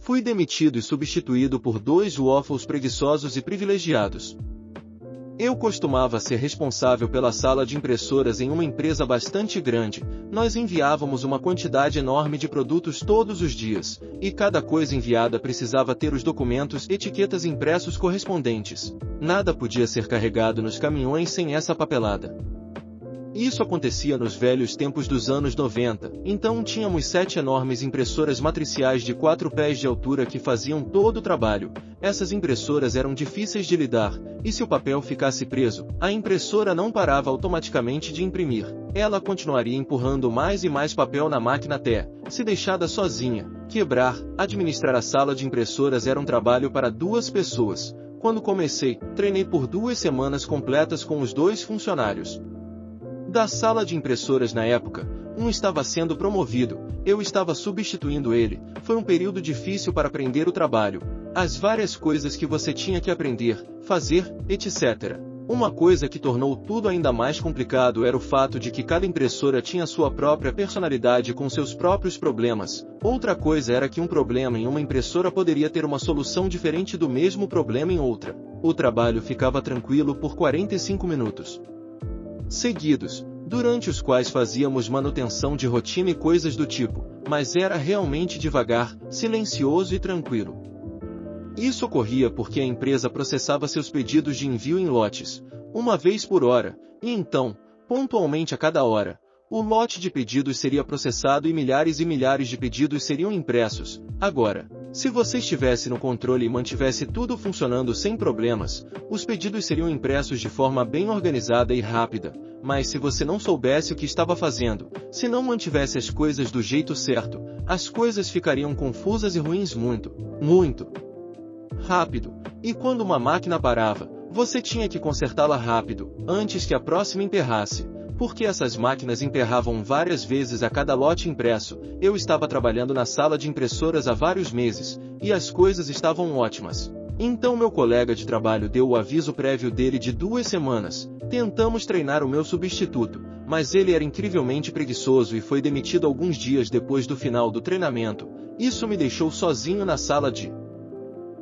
Fui demitido e substituído por 2 waffles preguiçosos e privilegiados. Eu costumava ser responsável pela sala de impressoras em uma empresa bastante grande. Nós enviávamos uma quantidade enorme de produtos todos os dias, e cada coisa enviada precisava ter os documentos e etiquetas impressos correspondentes. Nada podia ser carregado nos caminhões sem essa papelada. Isso acontecia nos velhos tempos dos anos 90, então tínhamos 7 enormes impressoras matriciais de 4 pés de altura que faziam todo o trabalho. Essas impressoras eram difíceis de lidar, e se o papel ficasse preso, a impressora não parava automaticamente de imprimir. Ela continuaria empurrando mais e mais papel na máquina até, se deixada sozinha, quebrar. Administrar a sala de impressoras era um trabalho para 2 pessoas. Quando comecei, treinei por 2 semanas completas com os 2 funcionários da sala de impressoras na época. Um estava sendo promovido, eu estava substituindo ele. Foi um período difícil para aprender o trabalho, as várias coisas que você tinha que aprender, fazer, etc. Uma coisa que tornou tudo ainda mais complicado era o fato de que cada impressora tinha sua própria personalidade com seus próprios problemas. Outra coisa era que um problema em uma impressora poderia ter uma solução diferente do mesmo problema em outra. O trabalho ficava tranquilo por 45 minutos seguidos, durante os quais fazíamos manutenção de rotina e coisas do tipo, mas era realmente devagar, silencioso e tranquilo. Isso ocorria porque a empresa processava seus pedidos de envio em lotes, uma vez por hora, e então, pontualmente a cada hora, o lote de pedidos seria processado e milhares de pedidos seriam impressos. Agora, se você estivesse no controle e mantivesse tudo funcionando sem problemas, os pedidos seriam impressos de forma bem organizada e rápida, mas se você não soubesse o que estava fazendo, se não mantivesse as coisas do jeito certo, as coisas ficariam confusas e ruins muito rápido. E quando uma máquina parava, você tinha que consertá-la rápido, antes que a próxima emperrasse. Porque essas máquinas emperravam várias vezes a cada lote impresso. Eu estava trabalhando na sala de impressoras há vários meses, e as coisas estavam ótimas. Então meu colega de trabalho deu o aviso prévio dele de 2 semanas. Tentamos treinar o meu substituto, mas ele era incrivelmente preguiçoso e foi demitido alguns dias depois do final do treinamento. Isso me deixou sozinho na sala de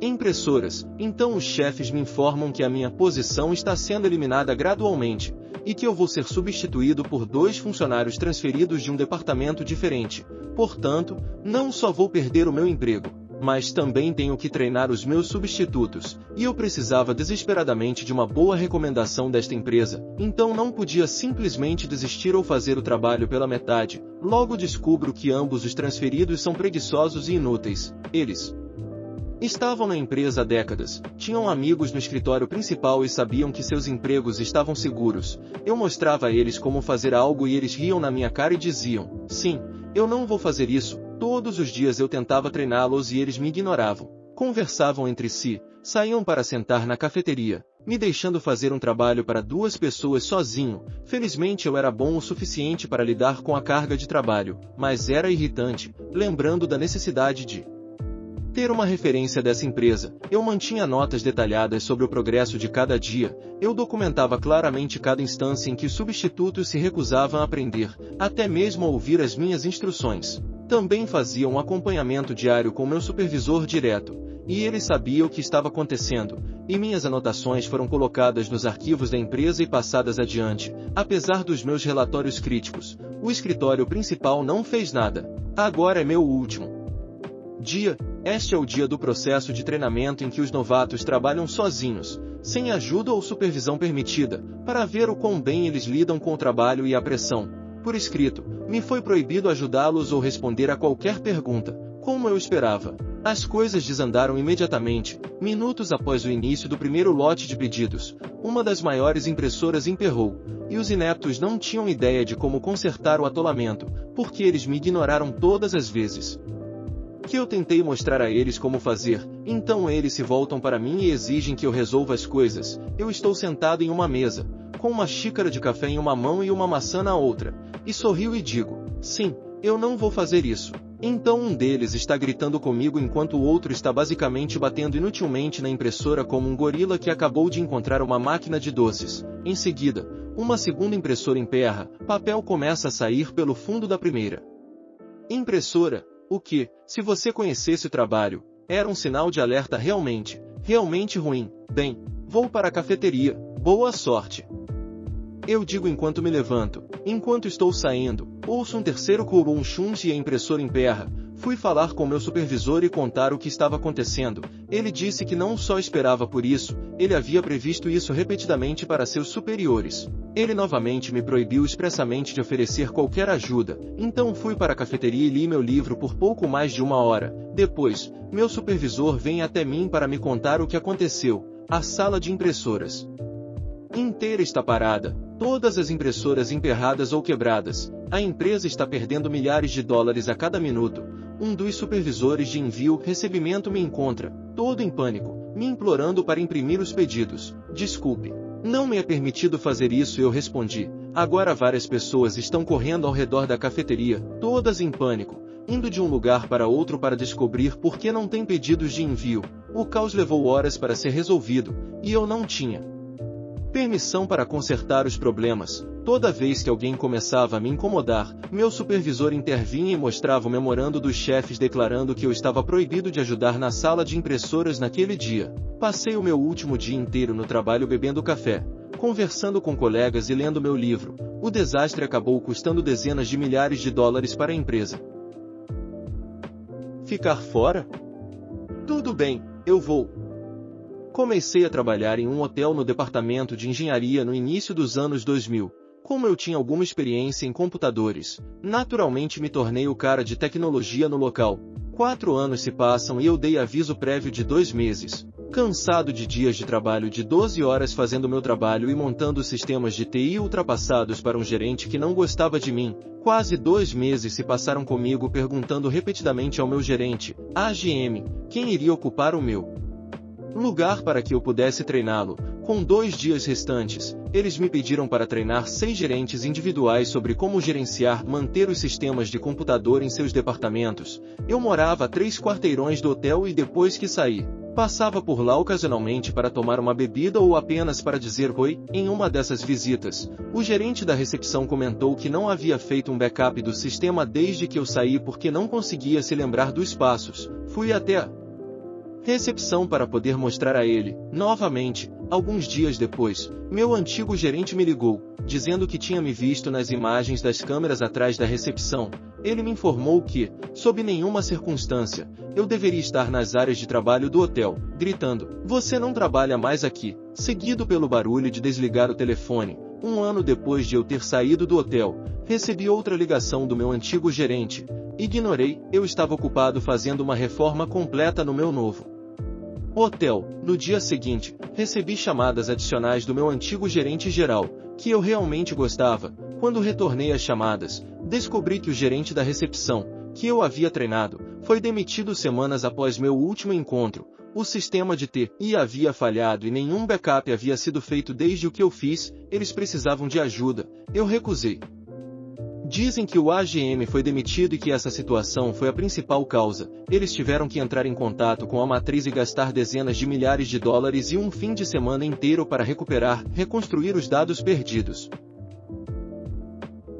impressoras. Então os chefes me informam que a minha posição está sendo eliminada gradualmente, e que eu vou ser substituído por 2 funcionários transferidos de um departamento diferente. Portanto, não só vou perder o meu emprego, mas também tenho que treinar os meus substitutos, e eu precisava desesperadamente de uma boa recomendação desta empresa, então não podia simplesmente desistir ou fazer o trabalho pela metade. Logo descubro que ambos os transferidos são preguiçosos e inúteis. Eles estavam na empresa há décadas, tinham amigos no escritório principal e sabiam que seus empregos estavam seguros. Eu mostrava a eles como fazer algo e eles riam na minha cara e diziam, sim, eu não vou fazer isso. Todos os dias eu tentava treiná-los e eles me ignoravam. Conversavam entre si, saíam para sentar na cafeteria, me deixando fazer um trabalho para 2 pessoas sozinho. Felizmente eu era bom o suficiente para lidar com a carga de trabalho, mas era irritante, lembrando da necessidade de ter uma referência dessa empresa. Eu mantinha notas detalhadas sobre o progresso de cada dia, eu documentava claramente cada instância em que os substitutos se recusavam a aprender, até mesmo a ouvir as minhas instruções. Também fazia um acompanhamento diário com meu supervisor direto, e ele sabia o que estava acontecendo, e minhas anotações foram colocadas nos arquivos da empresa e passadas adiante. Apesar dos meus relatórios críticos, o escritório principal não fez nada. Agora é meu último dia. Este é o dia do processo de treinamento em que os novatos trabalham sozinhos, sem ajuda ou supervisão permitida, para ver o quão bem eles lidam com o trabalho e a pressão. Por escrito, me foi proibido ajudá-los ou responder a qualquer pergunta, como eu esperava. As coisas desandaram imediatamente. Minutos após o início do primeiro lote de pedidos, uma das maiores impressoras emperrou, e os ineptos não tinham ideia de como consertar o atolamento, porque eles me ignoraram todas as vezes que eu tentei mostrar a eles como fazer. Então eles se voltam para mim e exigem que eu resolva as coisas. Eu estou sentado em uma mesa, com uma xícara de café em uma mão e uma maçã na outra, e sorrio e digo, sim, eu não vou fazer isso. Então um deles está gritando comigo enquanto o outro está basicamente batendo inutilmente na impressora como um gorila que acabou de encontrar uma máquina de doces. Em seguida, uma segunda impressora emperra, papel começa a sair pelo fundo da primeira impressora. O que, se você conhecesse o trabalho, Era um sinal de alerta realmente ruim. Bem, vou para a cafeteria, boa sorte. Eu digo enquanto me levanto. Enquanto estou saindo, ouço um terceiro chunch e a impressora emperra. Fui falar com meu supervisor e contar o que estava acontecendo. Ele disse que não só esperava por isso, ele havia previsto isso repetidamente para seus superiores. Ele novamente me proibiu expressamente de oferecer qualquer ajuda, então fui para a cafeteria e li meu livro por pouco mais de 1 hora. Depois, meu supervisor vem até mim para me contar o que aconteceu. A sala de impressoras inteira está parada, todas as impressoras emperradas ou quebradas. A empresa está perdendo milhares de dólares a cada minuto. Um dos supervisores de envio-recebimento me encontra, todo em pânico, me implorando para imprimir os pedidos. Desculpe, não me é permitido fazer isso, eu respondi. Agora várias pessoas estão correndo ao redor da cafeteria, todas em pânico, indo de um lugar para outro para descobrir por que não tem pedidos de envio. O caos levou horas para ser resolvido, e eu não tinha permissão para consertar os problemas. Toda vez que alguém começava a me incomodar, meu supervisor intervinha e mostrava o memorando dos chefes declarando que eu estava proibido de ajudar na sala de impressoras naquele dia. Passei o meu último dia inteiro no trabalho bebendo café, conversando com colegas e lendo meu livro. O desastre acabou custando dezenas de milhares de dólares para a empresa. Ficar fora? Tudo bem, eu vou. Comecei a trabalhar em um hotel no departamento de engenharia no início dos anos 2000. Como eu tinha alguma experiência em computadores, naturalmente me tornei o cara de tecnologia no local. 4 anos se passam e eu dei aviso prévio de 2 meses. Cansado de dias de trabalho de 12 horas fazendo meu trabalho e montando sistemas de TI ultrapassados para um gerente que não gostava de mim, quase 2 meses se passaram comigo perguntando repetidamente ao meu gerente, AGM, quem iria ocupar o meu lugar para que eu pudesse treiná-lo. Com 2 dias restantes, eles me pediram para treinar 6 gerentes individuais sobre como manter os sistemas de computador em seus departamentos. Eu morava a 3 quarteirões do hotel e depois que saí, passava por lá ocasionalmente para tomar uma bebida ou apenas para dizer oi. Em uma dessas visitas, o gerente da recepção comentou que não havia feito um backup do sistema desde que eu saí porque não conseguia se lembrar dos passos. Fui até a recepção para poder mostrar a ele. Novamente, alguns dias depois, meu antigo gerente me ligou, dizendo que tinha me visto nas imagens das câmeras atrás da recepção. Ele me informou que, sob nenhuma circunstância, eu deveria estar nas áreas de trabalho do hotel, gritando, "Você não trabalha mais aqui", seguido pelo barulho de desligar o telefone. 1 ano depois de eu ter saído do hotel, recebi outra ligação do meu antigo gerente. Ignorei, eu estava ocupado fazendo uma reforma completa no meu novo hotel. No dia seguinte, recebi chamadas adicionais do meu antigo gerente geral, que eu realmente gostava. Quando retornei às chamadas, descobri que o gerente da recepção, que eu havia treinado, foi demitido semanas após meu último encontro. O sistema de TI havia falhado e nenhum backup havia sido feito desde o que eu fiz. Eles precisavam de ajuda. Eu recusei. Dizem que o AGM foi demitido e que essa situação foi a principal causa. Eles tiveram que entrar em contato com a matriz e gastar dezenas de milhares de dólares e um fim de semana inteiro para reconstruir os dados perdidos.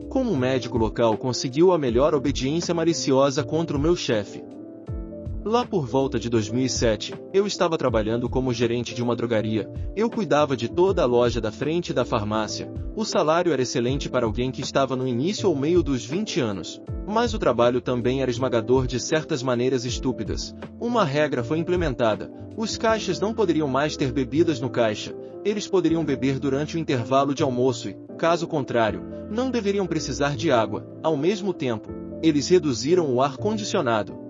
Como um médico local conseguiu a melhor obediência maliciosa contra o meu chefe? Lá por volta de 2007, eu estava trabalhando como gerente de uma drogaria. Eu cuidava de toda a loja da frente da farmácia. O salário era excelente para alguém que estava no início ou meio dos 20 anos. Mas o trabalho também era esmagador de certas maneiras estúpidas. Uma regra foi implementada. Os caixas não poderiam mais ter bebidas no caixa. Eles poderiam beber durante o intervalo de almoço e, caso contrário, não deveriam precisar de água. Ao mesmo tempo, eles reduziram o ar-condicionado.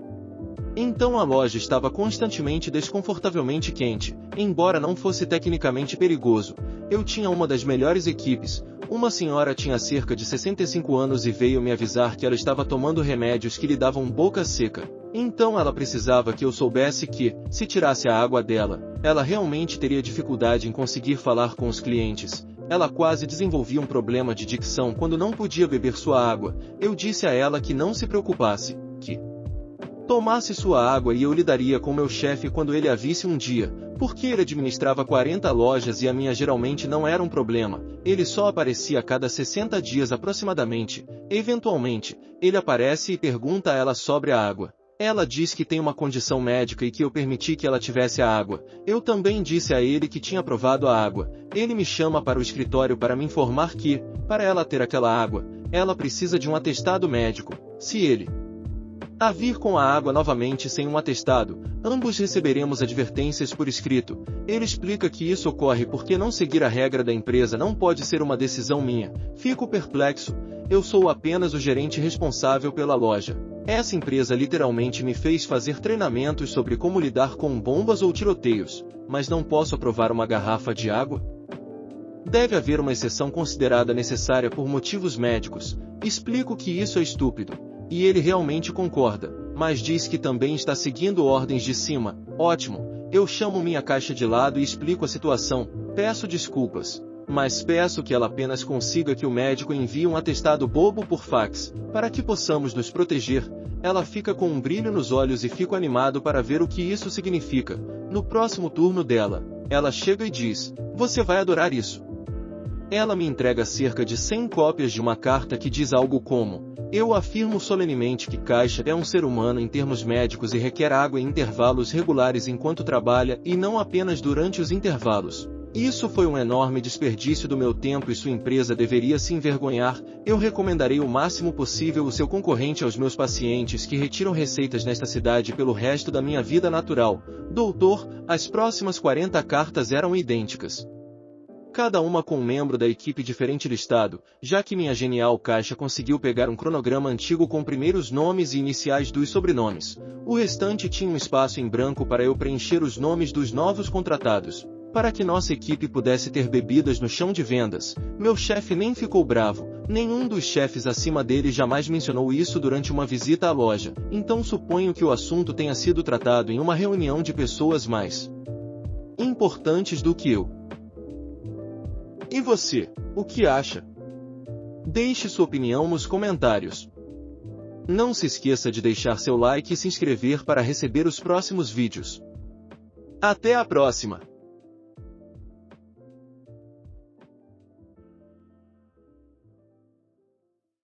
Então a loja estava constantemente desconfortavelmente quente, embora não fosse tecnicamente perigoso. Eu tinha uma das melhores equipes. Uma senhora tinha cerca de 65 anos e veio me avisar que ela estava tomando remédios que lhe davam boca seca. Então ela precisava que eu soubesse que, se tirasse a água dela, ela realmente teria dificuldade em conseguir falar com os clientes. Ela quase desenvolvia um problema de dicção quando não podia beber sua água. Eu disse a ela que não se preocupasse, que tomasse sua água e eu lidaria com meu chefe quando ele a visse um dia, porque ele administrava 40 lojas e a minha geralmente não era um problema. Ele só aparecia a cada 60 dias aproximadamente. Eventualmente, ele aparece e pergunta a ela sobre a água. Ela diz que tem uma condição médica e que eu permiti que ela tivesse a água. Eu também disse a ele que tinha provado a água. Ele me chama para o escritório para me informar que, para ela ter aquela água, ela precisa de um atestado médico. Se ele a vir com a água novamente sem um atestado, ambos receberemos advertências por escrito. Ele explica que isso ocorre porque não seguir a regra da empresa não pode ser uma decisão minha. Fico perplexo. Eu sou apenas o gerente responsável pela loja. Essa empresa literalmente me fez fazer treinamentos sobre como lidar com bombas ou tiroteios, mas não posso aprovar uma garrafa de água? Deve haver uma exceção considerada necessária por motivos médicos. Explico que isso é estúpido. E ele realmente concorda, mas diz que também está seguindo ordens de cima. Ótimo, eu chamo minha caixa de lado e explico a situação. Peço desculpas, mas peço que ela apenas consiga que o médico envie um atestado bobo por fax, para que possamos nos proteger. Ela fica com um brilho nos olhos e fico animado para ver o que isso significa. No próximo turno dela, ela chega e diz: "Você vai adorar isso." Ela me entrega cerca de 100 cópias de uma carta que diz algo como: "Eu afirmo solenemente que Caixa é um ser humano em termos médicos e requer água em intervalos regulares enquanto trabalha e não apenas durante os intervalos. Isso foi um enorme desperdício do meu tempo e sua empresa deveria se envergonhar. Eu recomendarei o máximo possível o seu concorrente aos meus pacientes que retiram receitas nesta cidade pelo resto da minha vida natural. Doutor." As próximas 40 cartas eram idênticas. Cada uma com um membro da equipe diferente listado, já que minha genial caixa conseguiu pegar um cronograma antigo com primeiros nomes e iniciais dos sobrenomes. O restante tinha um espaço em branco para eu preencher os nomes dos novos contratados, para que nossa equipe pudesse ter bebidas no chão de vendas. Meu chefe nem ficou bravo, nenhum dos chefes acima dele jamais mencionou isso durante uma visita à loja, então suponho que o assunto tenha sido tratado em uma reunião de pessoas mais importantes do que eu. E você, o que acha? Deixe sua opinião nos comentários. Não se esqueça de deixar seu like e se inscrever para receber os próximos vídeos. Até a próxima!